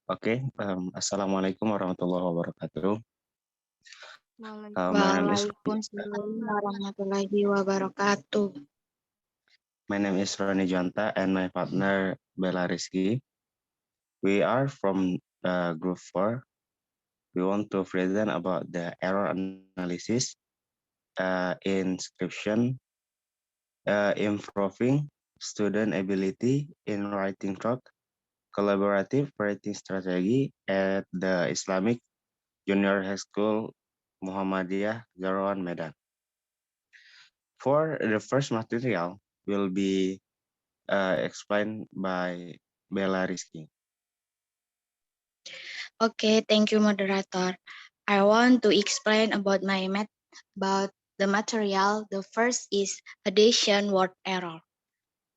Assalamualaikum warahmatullahi wabarakatuh. My name is Waalaikumsalam warahmatullahi wabarakatuh. Roni Jonta and my partner Bella Rizky. We are from Group 4. We want to present about the error analysis, inscription, improving student ability in writing talk, collaborative writing strategy at the Islamic Junior High School Muhammadiyah Zarawan Medan. For the first material will be explained by Bella Rizky. Okay, thank you, moderator. I want to explain about the material. The first is addition word error.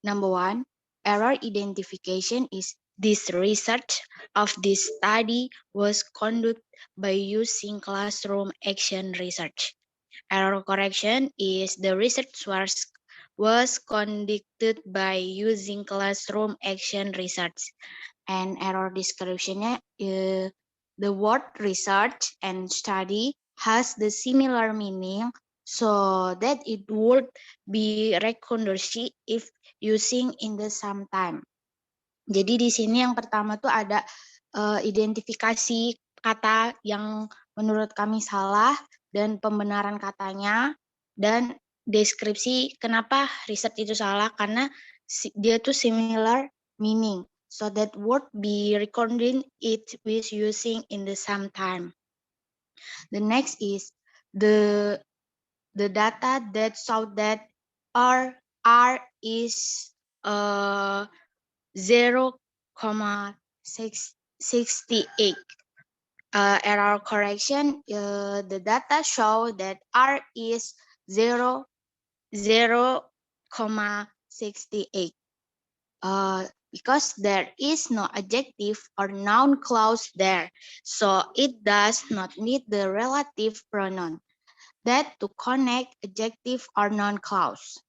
Number 1, error identification is this research of this study was conducted by using classroom action research. Error correction is the research was conducted by using classroom action research. And error description-nya, the word research and study has the similar meaning, so that it would be recognition if using in the same time. Jadi di sini yang pertama tuh ada identifikasi kata yang menurut kami salah dan pembenaran katanya, dan deskripsi kenapa riset itu salah karena dia tuh similar meaning, so that word be recording it with using in the same time. The next is the data that show that R is 0,68. Error correction, the data show that R is 0,68. Because there is no adjective or noun clause there, so it does not need the relative pronoun that to connect adjective or noun clause.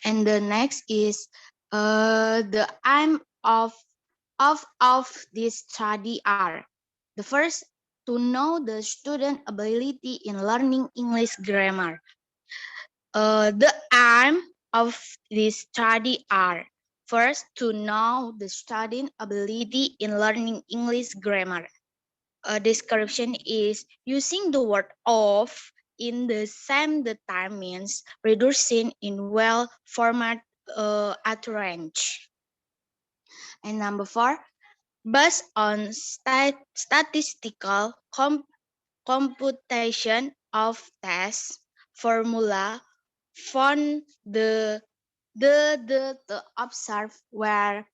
And the next is the aim of this study are: the first, to know the student ability in learning English grammar. The aim of this study are: first, to know the student ability in learning English grammar. A description is using the word of in the same time means reducing in well format utterance. And number 4, based on statistical computation of test formula, found the observed were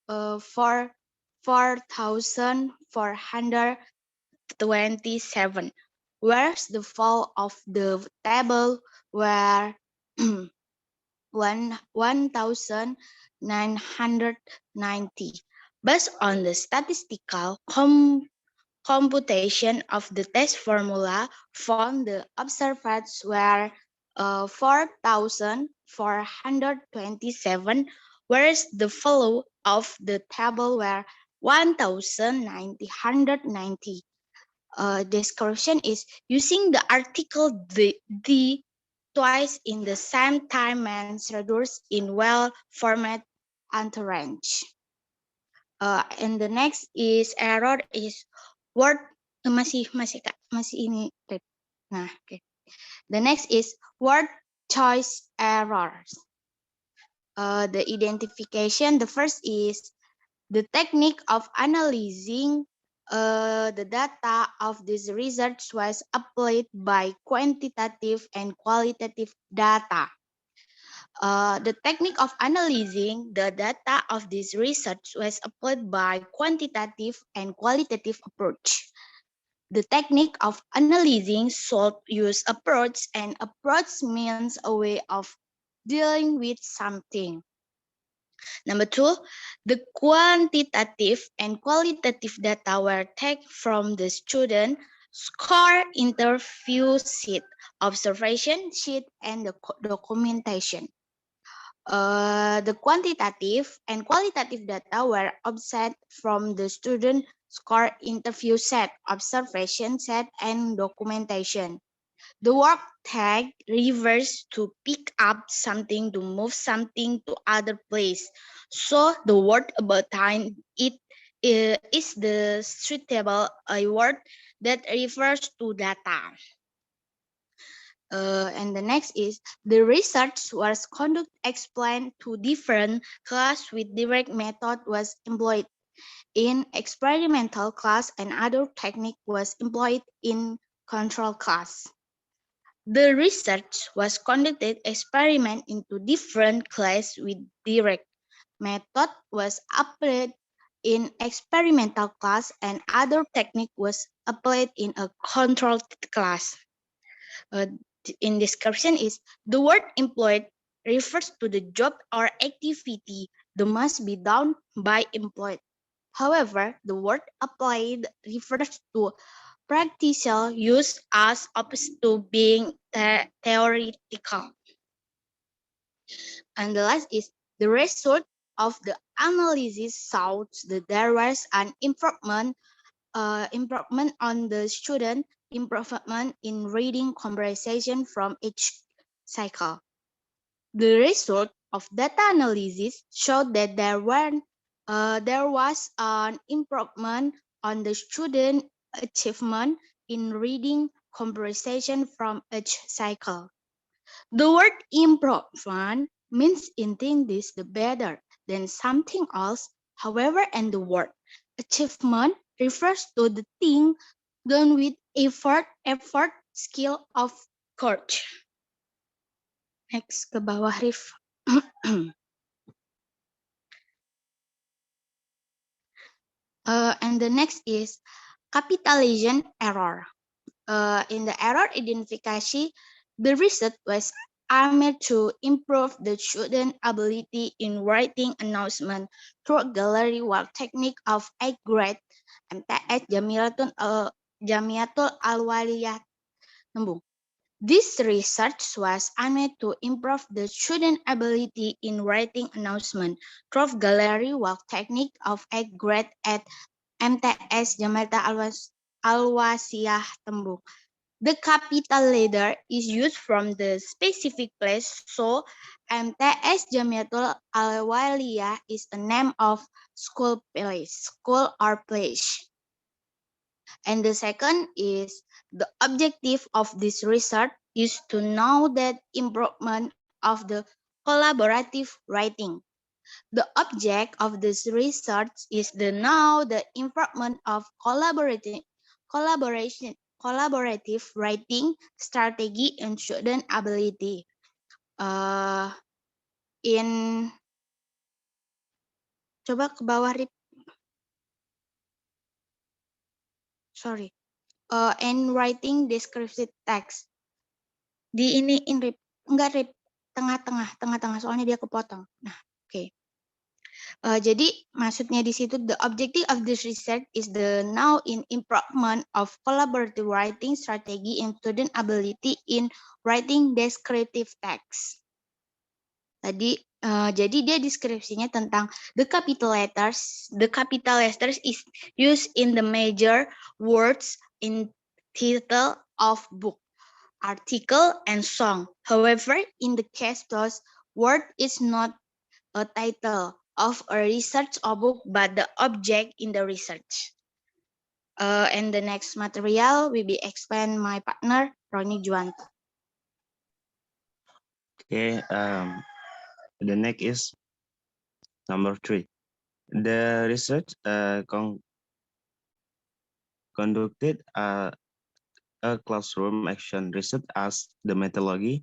4,427, whereas the fall of the table were 1,990. Based on the statistical computation of the test formula, found the observed were 4,427, whereas the follow of the table were 1,990. Description is using the article the twice in the same time means reduce in well format utterance. And the next is error is word masih ini. Nah, okay. The next is word choice errors. The identification, the first is the technique of analyzing the data of this research was applied by quantitative and qualitative data. The technique of analyzing the data of this research was applied by quantitative and qualitative approach. The technique of analyzing should use approach, and approach means a way of dealing with something. Number 2, the quantitative and qualitative data were taken from the student score, interview sheet, observation sheet, and the documentation. The quantitative and qualitative data were obtained from the student score interview set, observation set, and documentation. The word tag refers to pick up something, to move something to other place. So the word about time is the suitable a word that refers to data. And the next is the research was conducted explained to different class with direct method was employed in experimental class and other technique was employed in control class. The research was conducted experiment into different class with direct method was applied in experimental class and other technique was applied in a controlled class. Uh, in description is the word employed refers to the job or activity that must be done by employed. However, the word applied refers to practical use as opposed to being theoretical. And the last is the result of the analysis shows that there was an improvement on the student, improvement in reading comprehension from each cycle. The result of data analysis showed that there was an improvement on the student achievement in reading comprehension from each cycle. The word improvement means in this the better than something else. However, and the word achievement refers to the thing done with effort, skill of courage. Next ke bawah, Rif. And the next is capitalization error. In the error identification, the research was aimed to improve the student ability in writing announcement through gallery work technique of 8th grade MTS Jamiatul Alwaliyah Tembung. This research was aimed to improve the student ability in writing announcement through gallery work technique of 8th grade at MTS Jamiatul Alwasiyah Tembung. The capital letter is used from the specific place, so MTS Jamiatul Alwaliyah is a name of school or place. And the second is the objective of this research is to know that improvement of the collaborative writing. The object of this research is to know the improvement of collaborative writing strategy and student ability. In coba ke bawah, Rip. Sorry. And writing descriptive text. Di ini in Rip. Enggak, Rip. Tengah-tengah. Soalnya dia kepotong. Nah, oke. Okay. Jadi maksudnya di situ the objective of this research is the now in improvement of collaborative writing strategy and student ability in writing descriptive text. Jadi dia deskripsinya tentang the capital letters. The capital letters is used in the major words in title of book, article, and song. However, in the case those word is not a title of a research or book, but the object in the research. And the next material will be explained my partner, Roni Juwanto. Okay, the next is number 3. The research conducted a classroom action research as the methodology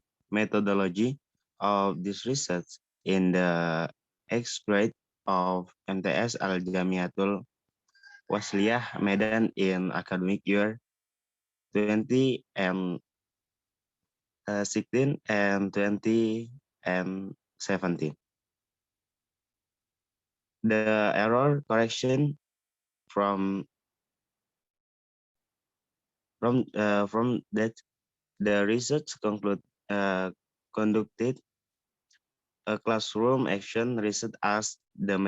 of this research in the 8th grade of MTS Al Jamiatul Wasliyah Medan in academic year 20 and 16 and 20 and 17. The error correction from that the research conducted a classroom action research as the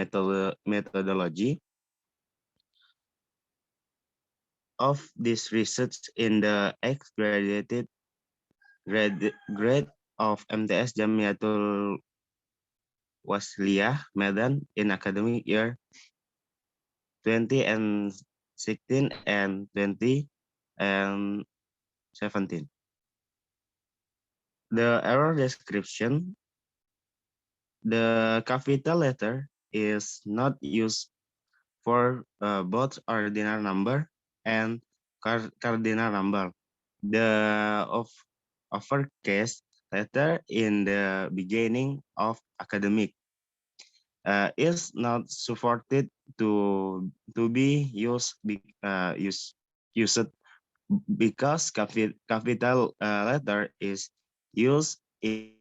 methodology of this research in the eighth grade of MTS Jamiatul Wasliyah Medan in academic year 2016 and 2017. The error description, the capital letter is not used for both ordinal number and cardinal number. The uppercase letter in the beginning of academic is not supported to be used because capital letter is used in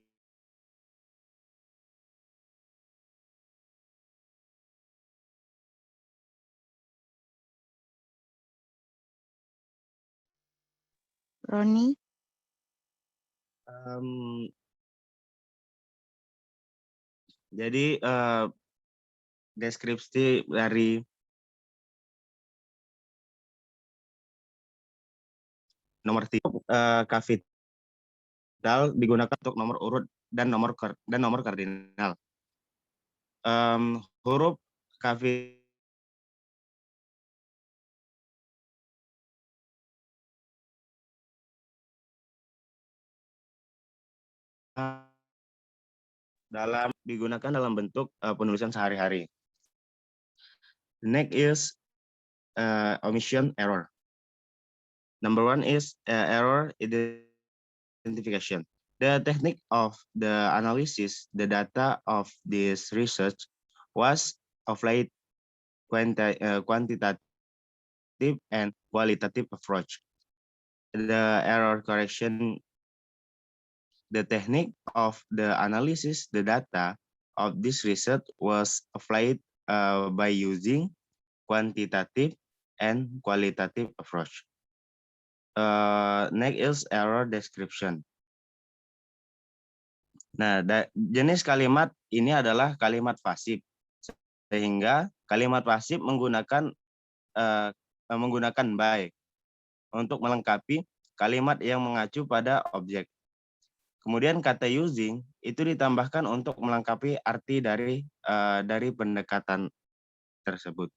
Roni, um, jadi deskripsi dari nomor tiga kapital digunakan untuk nomor urut dan nomor kardinal. Huruf kapital digunakan dalam bentuk penulisan sehari-hari. The next is omission error. Number one is error identification. The technique of the analysis, the data of this research was applied quantitative and qualitative approach. The error correction, the technique of the analysis, the data of this research was applied by using quantitative and qualitative approach. Next is error description. Nah, jenis kalimat ini adalah kalimat pasif, sehingga kalimat pasif menggunakan by untuk melengkapi kalimat yang mengacu pada objek. Kemudian kata using itu ditambahkan untuk melengkapi arti dari pendekatan tersebut.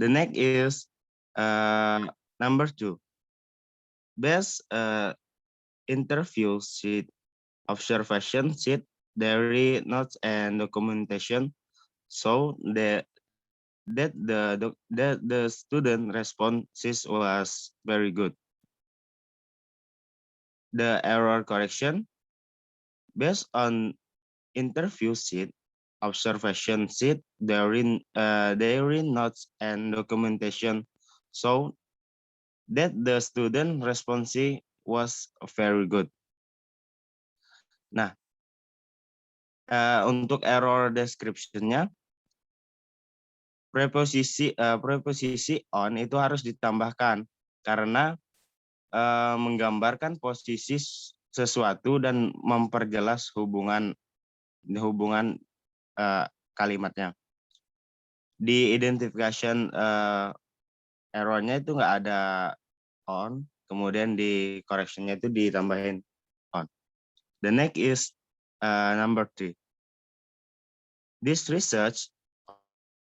The next is number 2. Best interview sheet, observation sheet, diary notes and documentation so that the student responses was very good. The error correction based on interview sheet, observation sheet, diary notes and documentation so that the student response was very good. Nah, untuk error description-nya, preposisi on itu harus ditambahkan karena menggambarkan posisi sesuatu dan memperjelas hubungan kalimatnya. Di identification error-nya itu nggak ada on, kemudian di correction-nya itu ditambahin on. The next is number 3. This research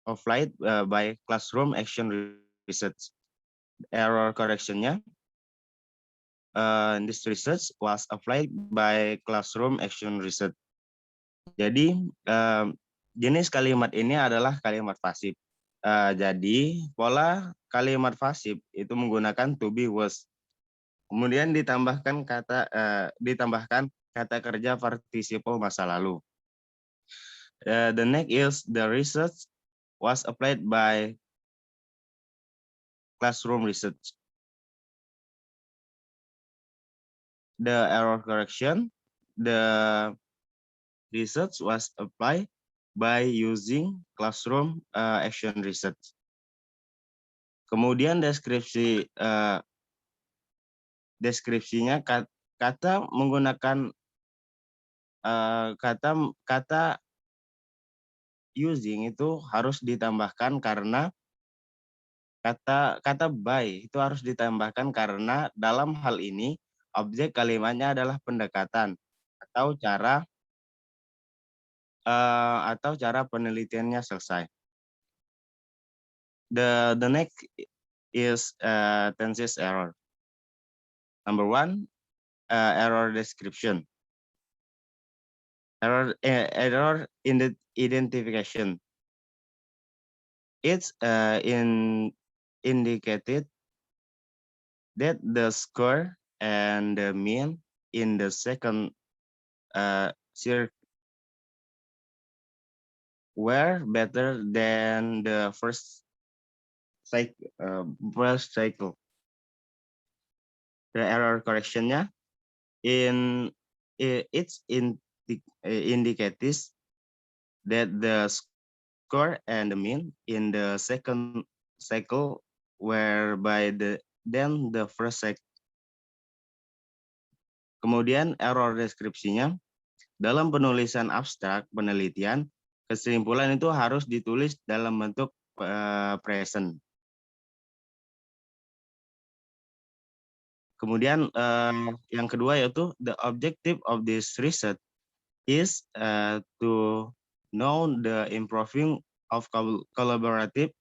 applied by classroom action research. Error correction-nya, this research was applied by classroom action research. Jadi jenis kalimat ini adalah kalimat pasif. Jadi pola kalimat pasif itu menggunakan to be was. Kemudian ditambahkan kata kerja participle masa lalu. The next is the research was applied by classroom research. The error correction, the research was applied by using classroom action research. Kemudian deskripsinya kata menggunakan kata using itu harus ditambahkan karena kata by itu harus ditambahkan karena dalam hal ini objek kalimatnya adalah pendekatan atau cara penelitiannya selesai. The next is tenses error. Number one, error description. Error in the identification. It's indicated that the score and the mean in the second circle were better than the first cycle. The error correctionnya indicates that the score and the mean in the second cycle were than the first cycle. Kemudian error deskripsinya, dalam penulisan abstrak penelitian, kesimpulan itu harus ditulis dalam bentuk present. Kemudian yang kedua yaitu the objective of this research is to know the improving of collaborative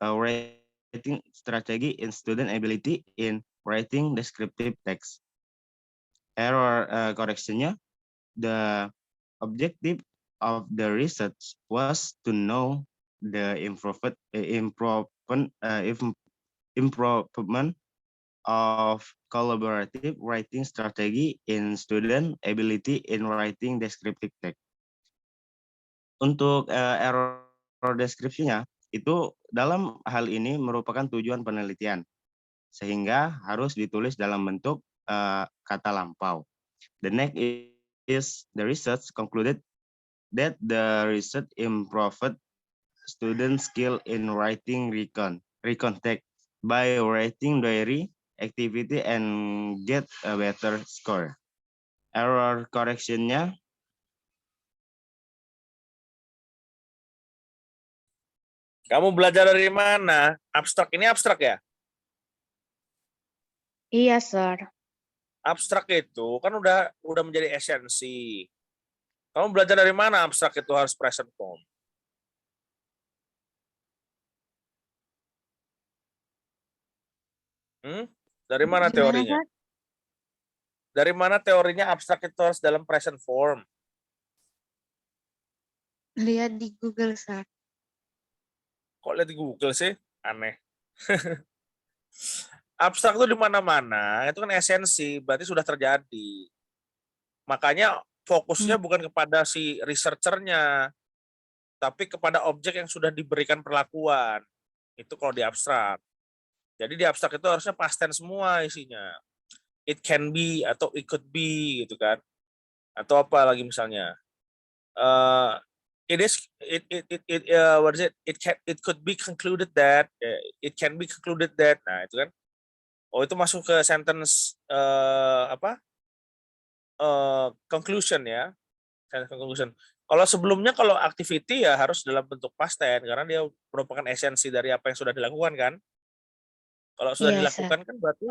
writing strategy in student ability in writing descriptive text. Error correctionnya, the objective of the research was to know the improvement of collaborative writing strategy in student ability in writing descriptive text. Untuk error deskripsinya, itu dalam hal ini merupakan tujuan penelitian, sehingga harus ditulis dalam bentuk kata lampau. The next is the research concluded that the research improved student skill in writing recon text by writing diary activity and get a better score. Error correctionnya, kamu belajar dari mana? Abstrak ini abstrak ya? Iya, Sir. Abstrak itu kan udah menjadi esensi. Kamu belajar dari mana abstrak itu harus present form? Dari mana teorinya? Dari mana teorinya abstrak itu harus dalam present form? Lihat di Google, Sir. Kok lihat di Google sih? Aneh. Abstrak itu di mana-mana, itu kan esensi, berarti sudah terjadi. Makanya fokusnya bukan kepada si researchernya, tapi kepada objek yang sudah diberikan perlakuan. Itu kalau di abstrak. Jadi di abstrak itu harusnya past tense semua isinya. It can be atau it could be gitu kan. Atau apa lagi misalnya. It could be concluded that, it can be concluded that. Nah, itu kan. Oh, itu masuk ke sentence conclusion ya. Sentence conclusion. Kalau sebelumnya kalau activity ya harus dalam bentuk past tense karena dia merupakan esensi dari apa yang sudah dilakukan kan. Kalau sudah dilakukan kan berarti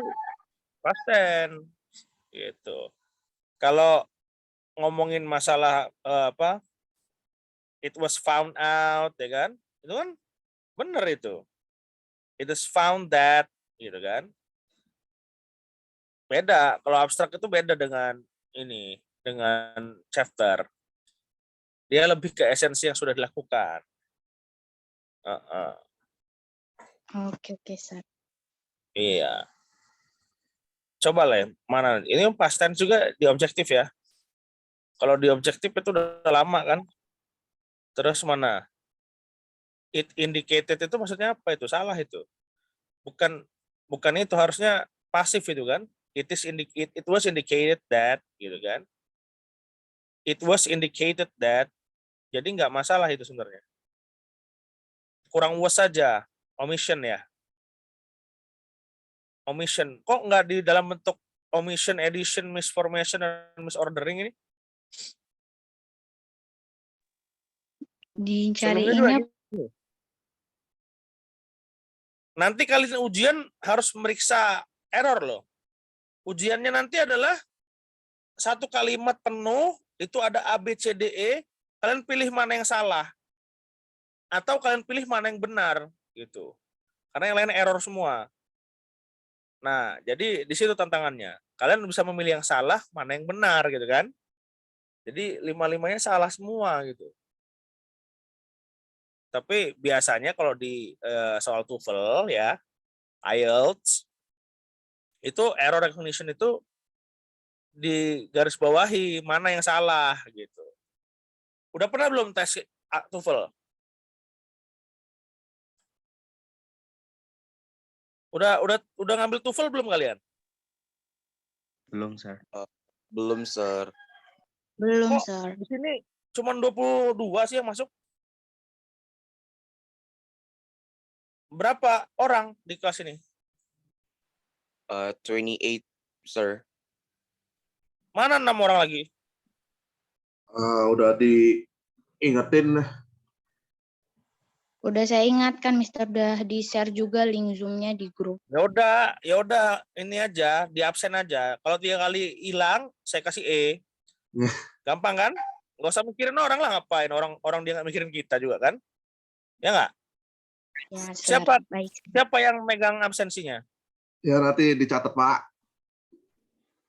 past tense gitu. Kalau ngomongin masalah it was found out ya kan? Itu kan benar itu. It is found that gitu kan. Beda, kalau abstrak itu beda dengan ini, dengan chapter. Dia lebih ke esensi yang sudah dilakukan. Oke, Sir. Iya. Coba lah, mana? Ini past tense juga di objektif ya. Kalau di objektif itu udah lama kan. Terus mana? It indicated itu maksudnya apa itu? Salah itu. Bukan itu, harusnya pasif itu kan. It was indicated that gitu kan. It was indicated that. Jadi nggak masalah itu sebenarnya. Kurang was saja, omission ya. Omission. Kok nggak di dalam bentuk omission, addition, misformation, dan misordering ini? Sebelumnya juga Dicariinnya gini. Nanti kalian ujian harus meriksa error loh. Ujiannya nanti adalah satu kalimat penuh, itu ada A, B, C, D, E, kalian pilih mana yang salah. Atau kalian pilih mana yang benar. Gitu. Karena yang lain error semua. Nah, jadi di situ tantangannya. Kalian bisa memilih yang salah, mana yang benar gitu kan. Jadi 5-5-nya salah semua gitu. Tapi biasanya kalau di soal TOEFL ya, IELTS, itu error recognition itu di garis bawahi mana yang salah gitu. Udah pernah belum tes TOEFL? Udah ngambil TOEFL belum kalian? Belum, sir. Belum, Sir. belum, Kok Sir. di sini cuma 22 sih yang masuk? Berapa orang di kelas ini? 28, Sir. Mana 6 orang lagi? Udah diingetin. Udah saya ingatkan, Mister, udah di-share juga link Zoom-nya di grup. Ya udah ini aja, di absen aja. Kalau 3 kali hilang, saya kasih E. Gampang kan? Nggak usah mikirin orang lah, ngapain orang dia nggak mikirin kita juga kan? Ya nggak? Ya, Sir. Siapa Baik. siapa yang megang absensinya? Ya nanti dicatat, Pak.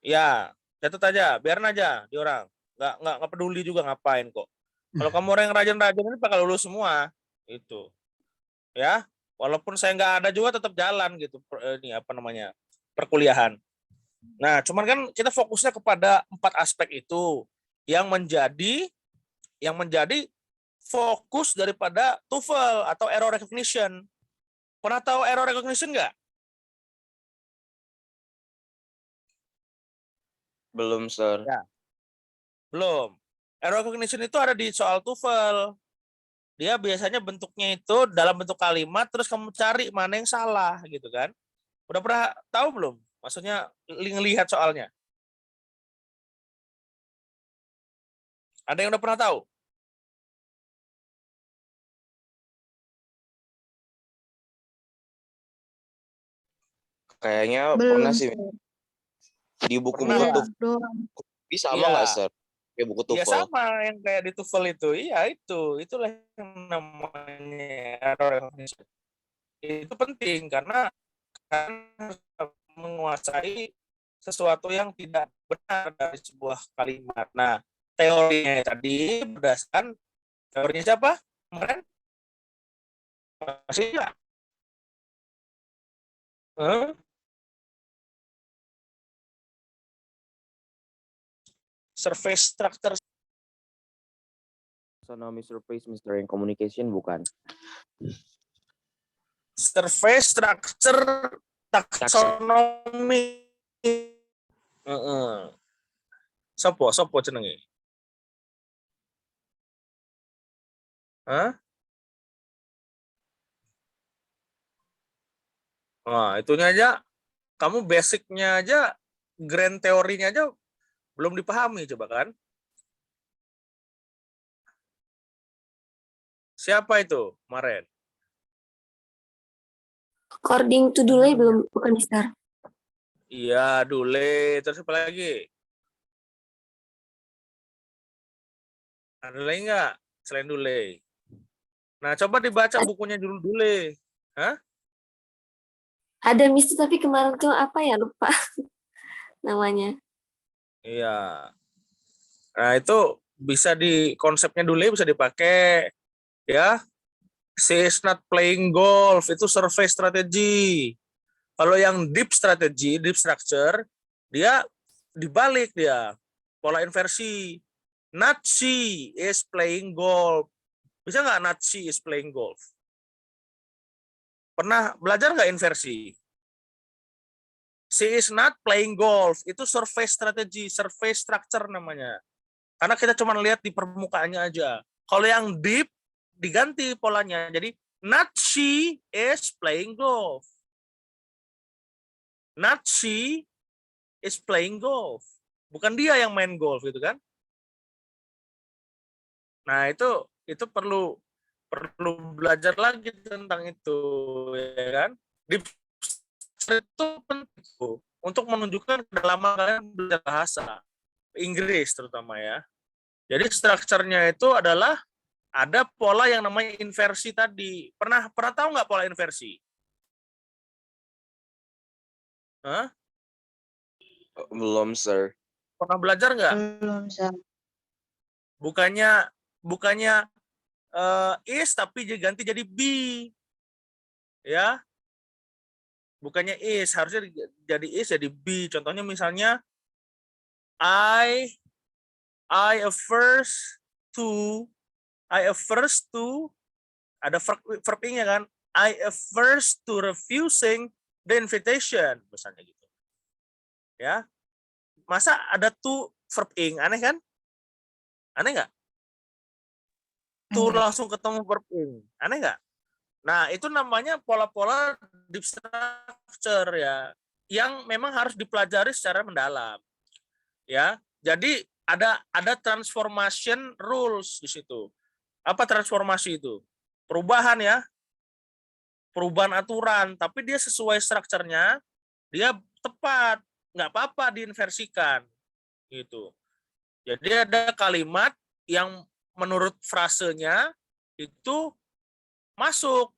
Ya, catat aja, biarin aja di orang. Nggak peduli juga ngapain kok. Kalau kamu orang yang rajin-rajin ini bakal lulus semua. Itu. Ya, walaupun saya nggak ada juga tetap jalan gitu ini apa namanya? Perkuliahan. Nah, cuman kan kita fokusnya kepada 4 aspek itu yang menjadi fokus daripada TOEFL atau error recognition. Pernah tahu error recognition nggak? Belum, Sir. Ya. Belum. Error recognition itu ada di soal TOEFL. Dia biasanya bentuknya itu dalam bentuk kalimat, terus kamu cari mana yang salah gitu kan. Udah pernah tahu belum? Maksudnya lihat soalnya. Ada yang udah pernah tahu? Kayaknya Belum, pernah sih. Sir. Di buku-buku Pernah. TOEFL Doang. sama Iya. nggak, Sir? Kayak buku Iya TOEFL. sama yang kayak di TOEFL itu. Iya itulah yang namanya error recognition. Itu penting karena kan harus menguasai sesuatu yang tidak benar dari sebuah kalimat. Nah, teorinya tadi berdasarkan teorinya siapa? Kemarin masih nggak? Surface structure. Taxonomy surface, Mr. Yang communication bukan. Surface structure taxonomy. Sopo jenenge? Hah? Nah, itunya aja, kamu basicnya aja, grand teorinya aja belum dipahami coba kan? Siapa itu kemarin? According to Dule belum, bukan, Mister. Iya, Dule. Terus apa lagi? Ada lagi nggak selain Dule? Nah, coba dibaca bukunya dulu Dule. Hah? Ada Mister, tapi kemarin tuh apa ya, lupa namanya. Iya. Nah, itu bisa konsepnya Dule bisa dipakai ya. She is not playing golf, itu survey strategy. Kalau yang deep strategy, deep structure, dia dibalik dia. Pola inversi. Not she is playing golf. Bisa nggak not she is playing golf? Pernah belajar nggak inversi? She is not playing golf. Itu survey strategy, survey structure namanya. Karena kita cuma lihat di permukaannya aja. Kalau yang deep, diganti polanya. Jadi, not she is playing golf. Not she is playing golf. Bukan dia yang main golf gitu kan. Nah, itu itu perlu belajar lagi tentang itu, ya kan? Deep structure itu penting tuh, untuk menunjukkan kedalaman kalian belajar bahasa Inggris terutama ya. Jadi strukturnya itu adalah ada pola yang namanya inversi tadi. Pernah tahu nggak pola inversi? Hah? Belum, sir. Pernah belajar nggak? Belum, Sir. Bukannya is tapi ganti jadi be, ya. Bukannya is, harusnya jadi is jadi be. Contohnya misalnya I first to ada verb ing-nya kan. I first to refusing the invitation misalnya gitu. Ya. Masa ada to verb ing, aneh kan? Aneh nggak? To Enggak. langsung ketemu verb ing. Aneh nggak? Nah, itu namanya pola-pola deep structure ya, yang memang harus dipelajari secara mendalam. Ya. Jadi ada transformation rules di situ. Apa transformasi itu? Perubahan ya. Perubahan aturan, tapi dia sesuai strukturnya, dia tepat, nggak apa-apa diinversikan gitu. Jadi ada kalimat yang menurut frasenya itu masuk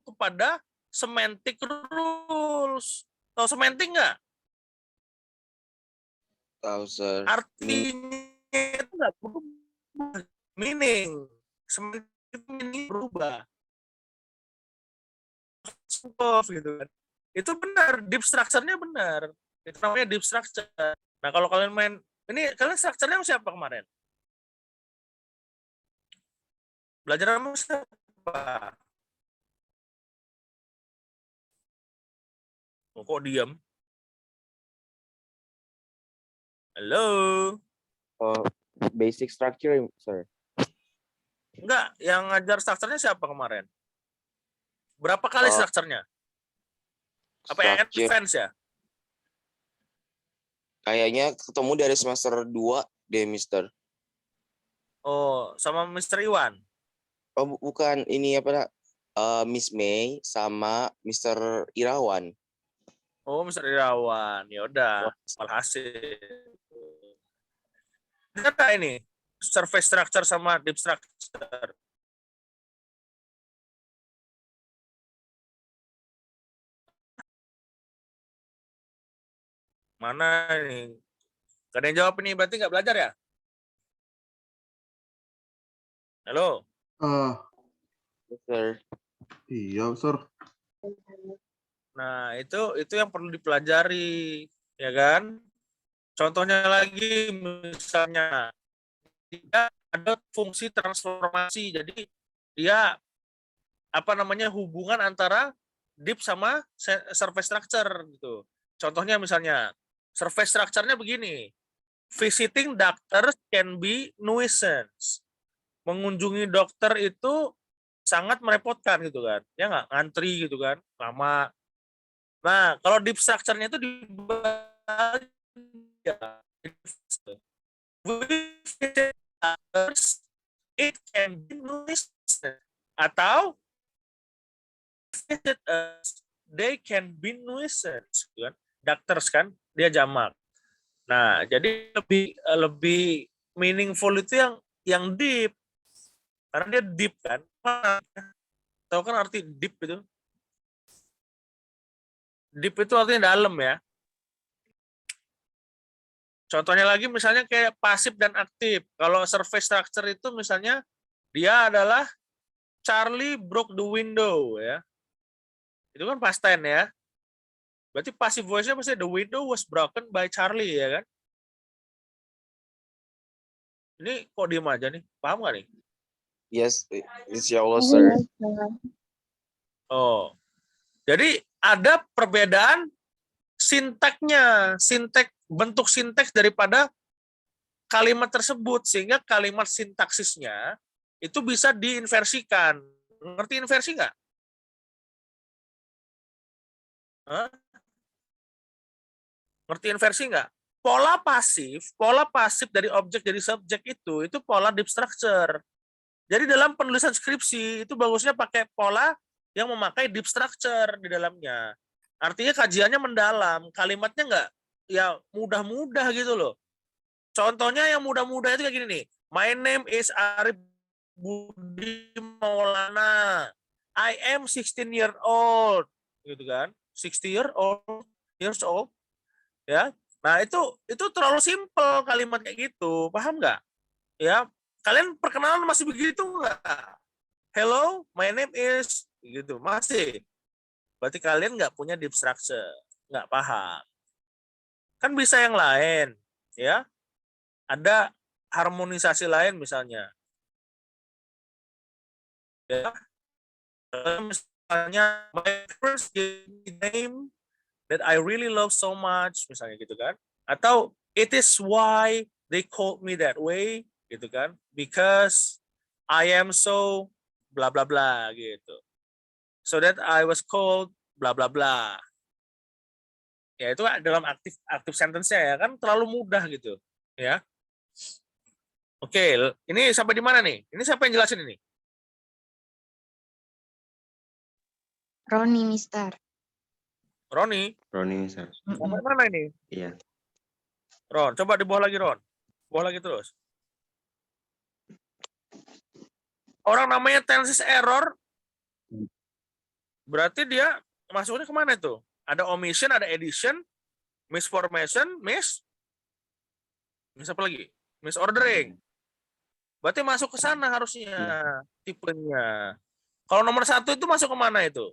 kepada semantic rules. Tahu semantic nggak? Tahu, sir. Artinya itu nggak berubah. Meaning. Semantic meaning berubah. Gitu kan. Itu benar, deep structure-nya benar. Itu namanya deep structure. Nah, kalau kalian main ini, kalian structure-nya sama siapa kemarin? Belajar sama siapa? Oh, kok diam? Halo? Oh, basic structure, sir. Enggak, yang ngajar structure-nya siapa kemarin? Berapa kali Oh, structure-nya? Apa structure. advance ya? Kayaknya ketemu dari semester 2 deh, Mister. Oh, sama Mr. Iwan? Oh, bukan. Ini apa? Miss May sama Mr. Irawan. Oh, Mr. Irawan. Ya udah, alhasil. Ada ini surface structure sama deep structure. Mana ini? Gak ada yang jawab ini, berarti nggak belajar ya? Halo? Sir. Iya, Sir. Nah, itu yang perlu dipelajari, ya kan? Contohnya lagi, misalnya dia ada fungsi transformasi, jadi dia apa namanya hubungan antara deep sama surface structure gitu. Contohnya misalnya surface structure-nya begini. Visiting doctors can be nuisance. Mengunjungi dokter itu sangat merepotkan gitu kan. Ya nggak, ngantri gitu kan, lama. Nah, kalau deep structure-nya itu dibagi ya. Visiting doctors, it can be nuisance. Atau visit us, they can be nuisance, kan? Doctors kan, dia jamak. Nah, jadi lebih meaningful itu yang deep, karena dia deep kan. Tahu kan arti deep itu? Deep itu artinya dalam ya. Contohnya lagi misalnya kayak pasif dan aktif. Kalau surface structure itu misalnya dia adalah Charlie broke the window ya. Itu kan past tense ya. Berarti passive voice-nya pasti the window was broken by Charlie ya kan? Ini kok diem aja nih? Paham gak nih? Yes, insyaallah, sir. Oh. Jadi ada perbedaan sintaknya, bentuk sintaks daripada kalimat tersebut sehingga kalimat sintaksisnya itu bisa diinversikan. Ngerti inversi nggak? Hah? Ngerti inversi nggak? Pola pasif dari objek jadi subjek itu pola deep structure. Jadi dalam penulisan skripsi itu bagusnya pakai pola yang memakai deep structure di dalamnya. Artinya kajiannya mendalam, kalimatnya nggak ya mudah-mudah gitu loh. Contohnya yang mudah-mudah itu kayak gini nih. My name is Arif Budi Maulana. I am 16 year old, gitu kan? 60 years old, ya. Nah itu terlalu simpel kalimat kayak gitu, paham nggak? Ya, kalian perkenalan masih begitu nggak? Hello, my name is, gitu masih. Berarti kalian nggak punya deep structure, nggak paham. Kan bisa yang lain, ya. Ada harmonisasi lain misalnya. Ya, misalnya my first name that I really love so much, misalnya gitu kan. Atau it is why they called me that way, gitu kan. Because I am so bla bla bla gitu. So that I was called bla bla bla. Ya itu dalam aktif sentence-nya ya kan terlalu mudah gitu, ya. Oke, ini sampai di mana nih? Ini siapa yang jelasin ini? Roni, Mister. Roni, Roni, Sir. sampai mana ini? Iya. Ron, coba di bawah lagi Ron. Bawah lagi terus. Orang namanya tenses error, berarti dia masuknya kemana itu? Ada omission, ada addition, misformation, miss apa lagi? Misordering. Berarti masuk ke sana harusnya tipenya. Kalau nomor 1 itu masuk ke mana itu?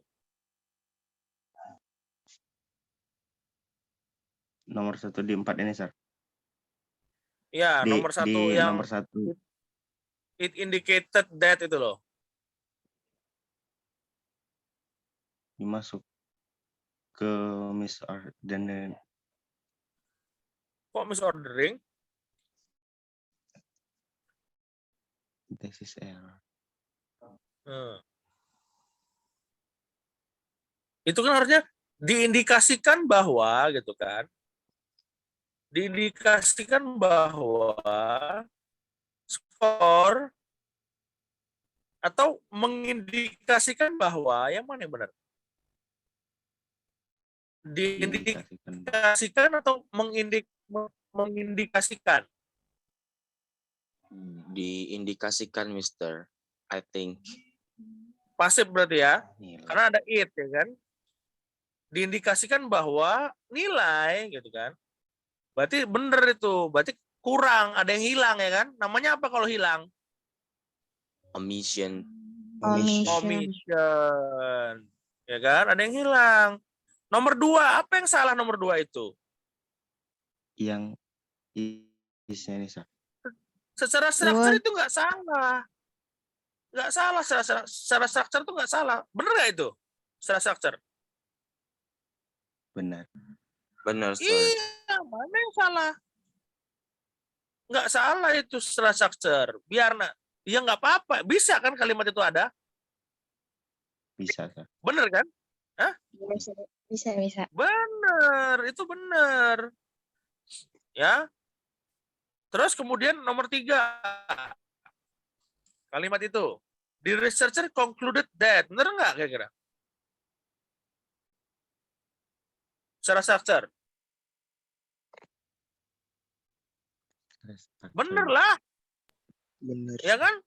Nomor 1 di 4 ini, Sir. Ya, Di, nomor 1 di yang nomor 1. it indicated that itu loh. Masuk ke misordering. Kok misordering? Tesis error. Itu kan harusnya diindikasikan bahwa gitu kan. Diindikasikan bahwa skor atau mengindikasikan bahwa yang mana yang benar? Diindikasikan atau mengindikasikan? Diindikasikan, Mister. I think. Pasif berarti ya. Nilai. Karena ada it ya kan. Diindikasikan bahwa nilai gitu kan. Berarti benar itu. Berarti kurang, ada yang hilang ya kan. Namanya apa kalau hilang? Omission. Omission. Ya kan? Ada yang hilang. Nomor 2, apa yang salah nomor 2 itu? Yang isnya ini, Sir. Secara struktur itu nggak salah. Nggak salah secara struktur itu nggak salah. Bener nggak itu? Secara struktur. Benar. Benar, Sir. Iya, mana yang salah? Nggak salah itu secara struktur. Biar ya nggak apa-apa. Bisa kan kalimat itu ada? Bisa, Sir. Bener kan? Bisa. Bener, itu bener. Ya. Terus kemudian nomor 3. Kalimat itu. The researcher concluded that. Bener nggak kira-kira? Secara struktur. Bener lah. Benar. Ya kan?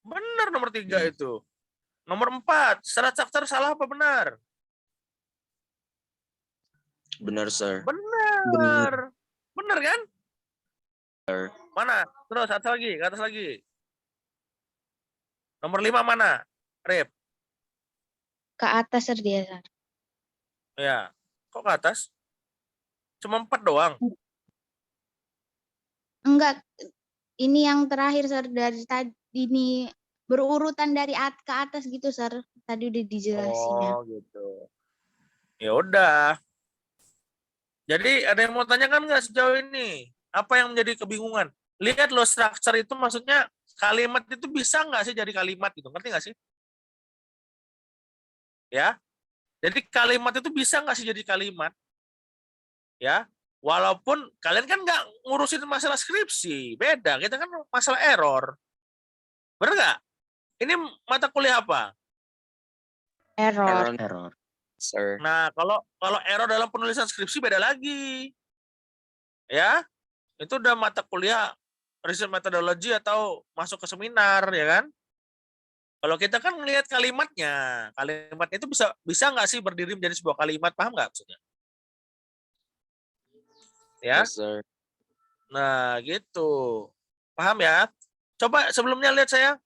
Bener nomor 3 itu. Nomor 4. Secara struktur salah apa benar? Benar, Sir. Bener. Bener kan? Benar. Mana? Terus atas lagi, ke atas lagi. Nomor 5 mana? Rip. Ke atas, Sir, dia, Sir. Ya. Kok ke atas? Cuma 4 doang. Enggak, ini yang terakhir, Sir, dari tadi ini berurutan dari ke atas gitu, Sir. Tadi udah dijelasinnya. Oh, gitu. Ya udah. Jadi ada yang mau tanyakan nggak sejauh ini? Apa yang menjadi kebingungan? Lihat loh, structure itu maksudnya kalimat itu bisa nggak sih jadi kalimat gitu? Ngerti nggak sih? Ya. Jadi kalimat itu bisa nggak sih jadi kalimat? Ya. Walaupun kalian kan nggak ngurusin masalah skripsi, beda. Kita kan masalah error. Bener nggak? Ini mata kuliah apa? Error. Error. Sir. Nah, kalau error dalam penulisan skripsi beda lagi. Ya, itu udah mata kuliah research methodology atau masuk ke seminar, ya kan? Kalau kita kan melihat kalimatnya, kalimat itu bisa nggak sih berdiri menjadi sebuah kalimat, paham nggak maksudnya? Ya, Yes, sir. nah gitu, paham ya? Coba sebelumnya lihat saya,